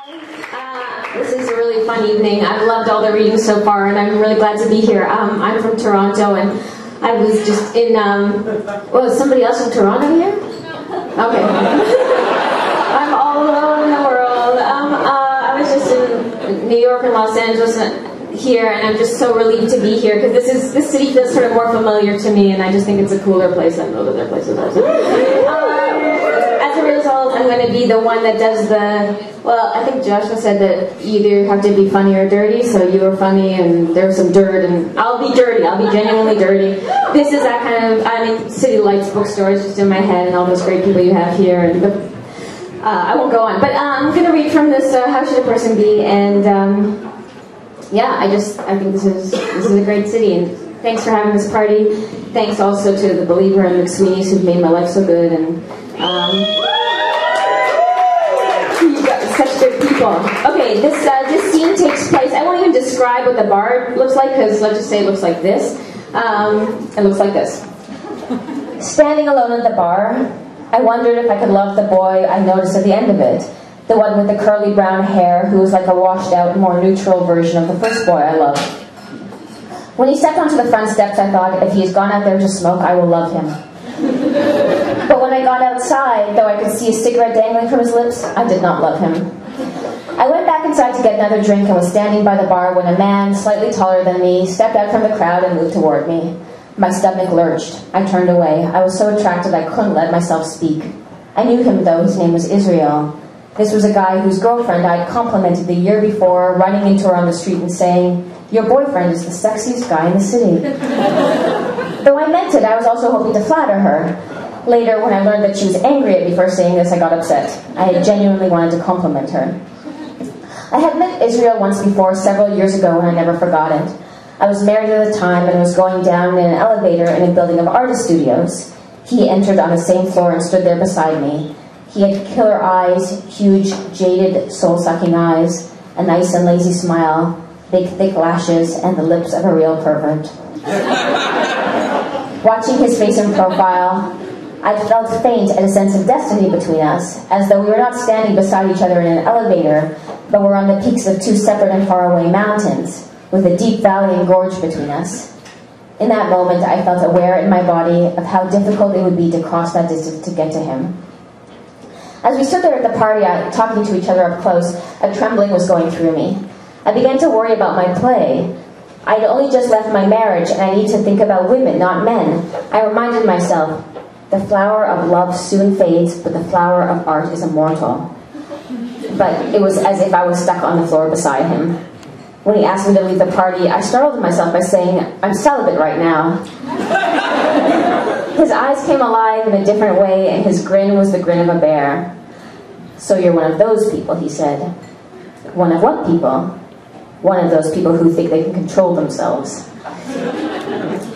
This is a really fun evening. I've loved all the readings so far, and I'm really glad to be here. I'm from Toronto, and I was just in, well, is somebody else from Toronto here? Okay. I'm all alone in the world. I was just in New York and Los Angeles here, and I'm just so relieved to be here, because this city feels sort of more familiar to me, and I just think it's a cooler place than those other places also. As a result, I'm going to be the one that does the, well, I think Joshua said that you either have to be funny or dirty, so you were funny and there's some dirt, and I'll be dirty, I'll be genuinely dirty. This is that kind of, I mean, City Lights bookstore is just in my head, and all those great people you have here, and I won't go on. But I'm going to read from this, How Should a Person Be, and yeah, I think this is a great city, and thanks for having this party. Thanks also to the Believer and the Sweeneys who've made my life so good, and you've got such good people. Okay, this scene takes place, I won't even describe what the bar looks like, because let's just say it looks like this. It looks like this. Standing alone at the bar, I wondered if I could love the boy I noticed at the end of it. The one with the curly brown hair who was like a washed out, more neutral version of the first boy I loved. When he stepped onto the front steps, I thought, if he's gone out there to smoke, I will love him. But when I got outside, though I could see a cigarette dangling from his lips, I did not love him. I went back inside to get another drink and was standing by the bar when a man, slightly taller than me, stepped out from the crowd and moved toward me. My stomach lurched. I turned away. I was so attracted I couldn't let myself speak. I knew him, though. His name was Israel. This was a guy whose girlfriend I had complimented the year before, running into her on the street and saying, "Your boyfriend is the sexiest guy in the city." Though I meant it, I was also hoping to flatter her. Later, when I learned that she was angry at me for saying this, I got upset. I had genuinely wanted to compliment her. I had met Israel once before, several years ago, and I never forgot it. I was married at the time and was going down in an elevator in a building of artist studios. He entered on the same floor and stood there beside me. He had killer eyes, huge, jaded, soul-sucking eyes, a nice and lazy smile, big, thick lashes, and the lips of a real pervert. Watching his face in profile, I felt faint at a sense of destiny between us, as though we were not standing beside each other in an elevator, but were on the peaks of two separate and faraway mountains, with a deep valley and gorge between us. In that moment, I felt aware in my body of how difficult it would be to cross that distance to get to him. As we stood there at the party, talking to each other up close, a trembling was going through me. I began to worry about my play. I had only just left my marriage, and I needed to think about women, not men. I reminded myself, the flower of love soon fades, but the flower of art is immortal. But it was as if I was stuck on the floor beside him. When he asked me to leave the party, I startled myself by saying, "I'm celibate right now." His eyes came alive in a different way, and his grin was the grin of a bear. "So you're one of those people," he said. "One of what people?" "One of those people who think they can control themselves."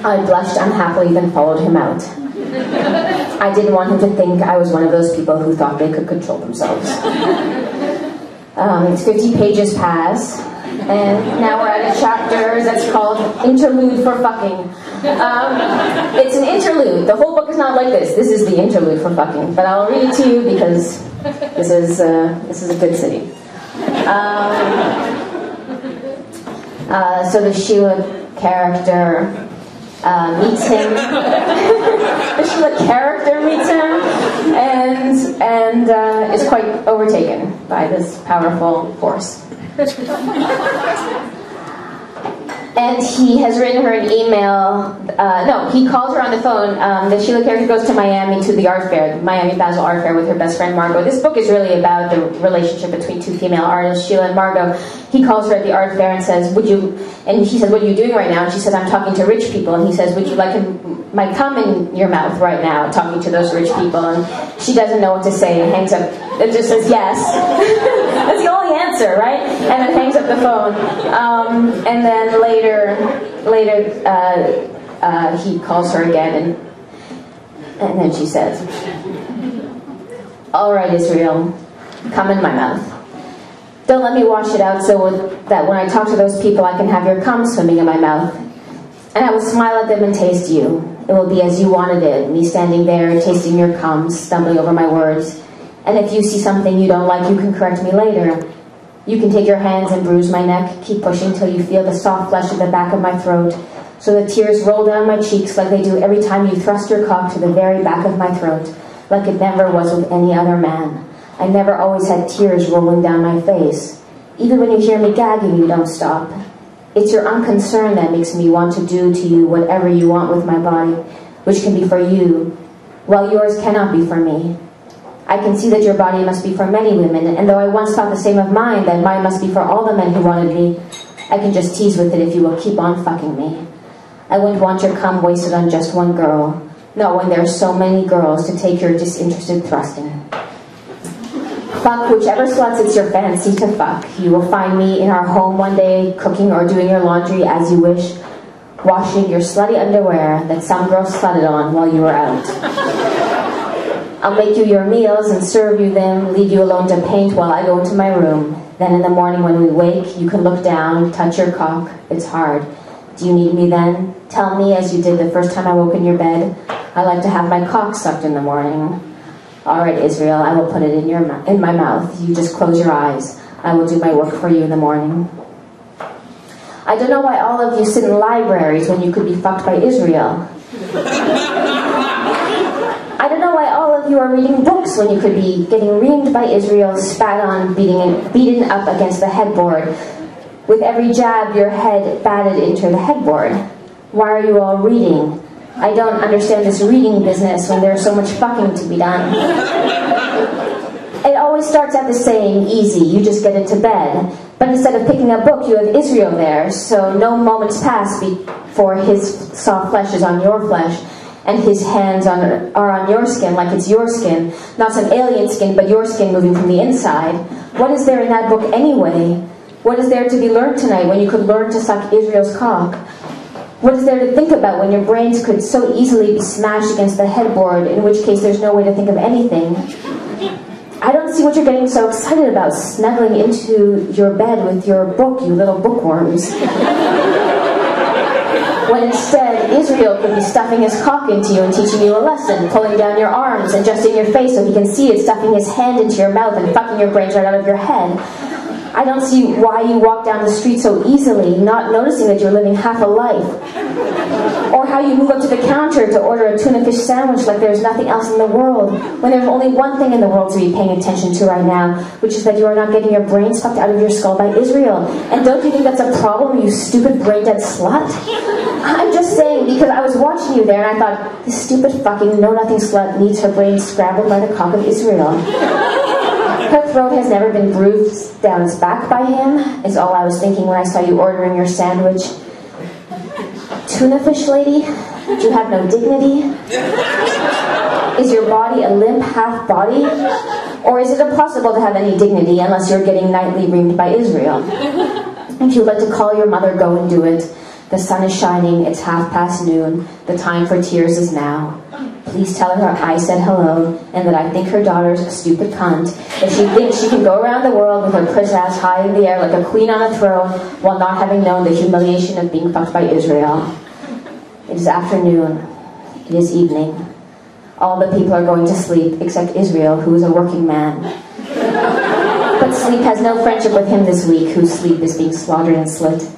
I blushed unhappily, then followed him out. I didn't want him to think I was one of those people who thought they could control themselves. 50 pages pass, and now we're at a chapter that's called Interlude for Fucking. It's an interlude. The whole book is not like this. This is the interlude for fucking. But I'll read it to you because this is a good city. So the Sheila character meets him. The Sheila character meets him, and is quite overtaken by this powerful force. And he has written her an email. He called her on the phone. The Sheila character goes to Miami to the art fair, the Miami Basel Art Fair, with her best friend Margot. This book is really about the relationship between two female artists, Sheila and Margot. He calls her at the art fair and says, "Would you?" And he says, "What are you doing right now?" And she says, "I'm talking to rich people." And he says, "Would you like my cum in your mouth right now, talking to those rich people?" And she doesn't know what to say and hangs up. It just says yes. That's the only answer, right? And then hangs up the phone. And then later, he calls her again, and then she says, "All right, Israel, come in my mouth. Don't let me wash it out so that when I talk to those people, I can have your cum swimming in my mouth. And I will smile at them and taste you. It will be as you wanted it, me standing there and tasting your cum, stumbling over my words. And if you see something you don't like, you can correct me later. You can take your hands and bruise my neck, keep pushing till you feel the soft flesh at the back of my throat, so the tears roll down my cheeks like they do every time you thrust your cock to the very back of my throat, like it never was with any other man. I never always had tears rolling down my face. Even when you hear me gagging, you don't stop. It's your unconcern that makes me want to do to you whatever you want with my body, which can be for you, while yours cannot be for me. I can see that your body must be for many women, and though I once thought the same of mine, that mine must be for all the men who wanted me, I can just tease with it if you will keep on fucking me. I wouldn't want your cum wasted on just one girl. No, when there are so many girls to take your disinterested thrusting. Fuck whichever sluts it's your fancy to fuck. You will find me in our home one day, cooking or doing your laundry as you wish, washing your slutty underwear that some girl slutted on while you were out. I'll make you your meals and serve you them, leave you alone to paint while I go into my room. Then in the morning when we wake, you can look down, touch your cock. It's hard. Do you need me then? Tell me as you did the first time I woke in your bed. I like to have my cock sucked in the morning. All right, Israel, I will put it in my mouth. You just close your eyes. I will do my work for you in the morning. I don't know why all of you sit in libraries when you could be fucked by Israel. I don't know why all of you are reading books when you could be getting reamed by Israel, spat on, beaten up against the headboard, with every jab your head batted into the headboard. Why are you all reading? I don't understand this reading business when there's so much fucking to be done. It always starts out the same, easy, you just get into bed. But instead of picking a book, you have Israel there, so no moments pass before his soft flesh is on your flesh, and his hands are on your skin like it's your skin, not some alien skin, but your skin moving from the inside. What is there in that book anyway? What is there to be learned tonight when you could learn to suck Israel's cock? What is there to think about when your brains could so easily be smashed against the headboard, in which case there's no way to think of anything? I don't see what you're getting so excited about, snuggling into your bed with your book, you little bookworms. When instead, Israel could be stuffing his cock into you and teaching you a lesson, pulling down your arms, adjusting your face so he can see it, stuffing his hand into your mouth and fucking your brains right out of your head. I don't see why you walk down the street so easily, not noticing that you're living half a life. Or how you move up to the counter to order a tuna fish sandwich like there's nothing else in the world, when there's only one thing in the world to be paying attention to right now, which is that you are not getting your brains fucked out of your skull by Israel. And don't you think that's a problem, you stupid brain-dead slut? I'm just saying, because I was watching you there and I thought, this stupid fucking know-nothing slut needs her brains scrambled by the cock of Israel. Her throat has never been bruised down its back by him, is all I was thinking when I saw you ordering your sandwich. Tuna fish lady? Do you have no dignity? Is your body a limp half body? Or is it impossible to have any dignity unless you're getting nightly reamed by Israel? If you'd like to call your mother, go and do it. The sun is shining, it's noon. The time for tears is now. Please tell her I said hello, and that I think her daughter's a stupid cunt, that she thinks she can go around the world with her priss ass high in the air like a queen on a throne, while not having known the humiliation of being fucked by Israel. It is afternoon. It is evening. All the people are going to sleep, except Israel, who is a working man. But sleep has no friendship with him this week, whose sleep is being slaughtered and slit.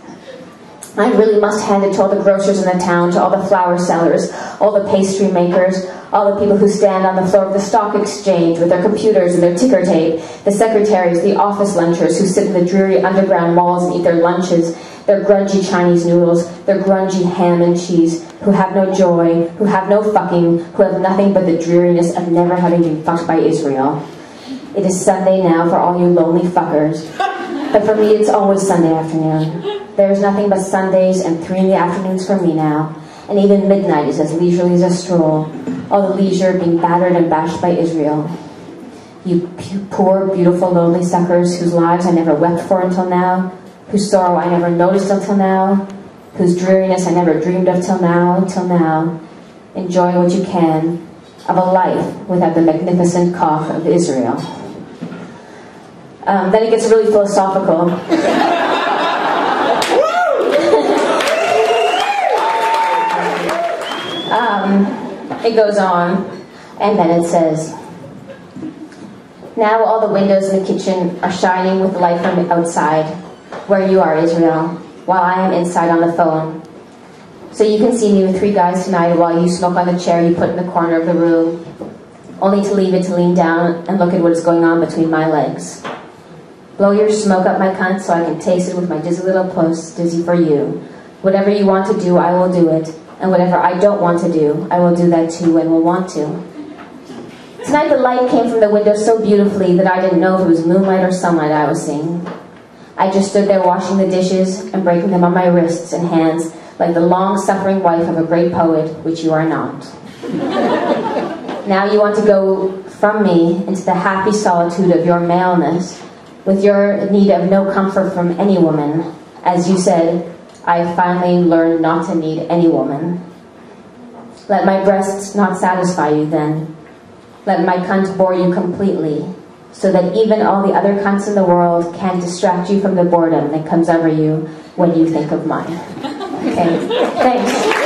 I really must hand it to all the grocers in the town, to all the flower sellers, all the pastry makers, all the people who stand on the floor of the stock exchange with their computers and their ticker tape, the secretaries, the office lunchers who sit in the dreary underground malls and eat their lunches, their grungy Chinese noodles, their grungy ham and cheese, who have no joy, who have no fucking, who have nothing but the dreariness of never having been fucked by Israel. It is Sunday now for all you lonely fuckers, but for me it's always Sunday afternoon. There's nothing but Sundays and 3 in the afternoons for me now, and even midnight is as leisurely as a stroll, all the leisure being battered and bashed by Israel. You poor, beautiful, lonely suckers whose lives I never wept for until now, whose sorrow I never noticed until now, whose dreariness I never dreamed of till now, enjoy what you can of a life without the magnificent cock of Israel. Then it gets really philosophical. It goes on, and then it says, Now all the windows in the kitchen are shining with light from outside, where you are, Israel, while I am inside on the phone. So you can see me with 3 guys tonight while you smoke on the chair you put in the corner of the room, only to leave it to lean down and look at what is going on between my legs. Blow your smoke up my cunt so I can taste it with my dizzy little puss, dizzy for you. Whatever you want to do, I will do it. And whatever I don't want to do, I will do that too and will want to. Tonight the light came from the window so beautifully that I didn't know if it was moonlight or sunlight I was seeing. I just stood there washing the dishes and breaking them on my wrists and hands like the long-suffering wife of a great poet, which you are not. Now you want to go from me into the happy solitude of your maleness, with your need of no comfort from any woman. As you said, I finally learned not to need any woman. Let my breasts not satisfy you then. Let my cunt bore you completely, so that even all the other cunts in the world can't distract you from the boredom that comes over you when you think of mine. Okay, thanks.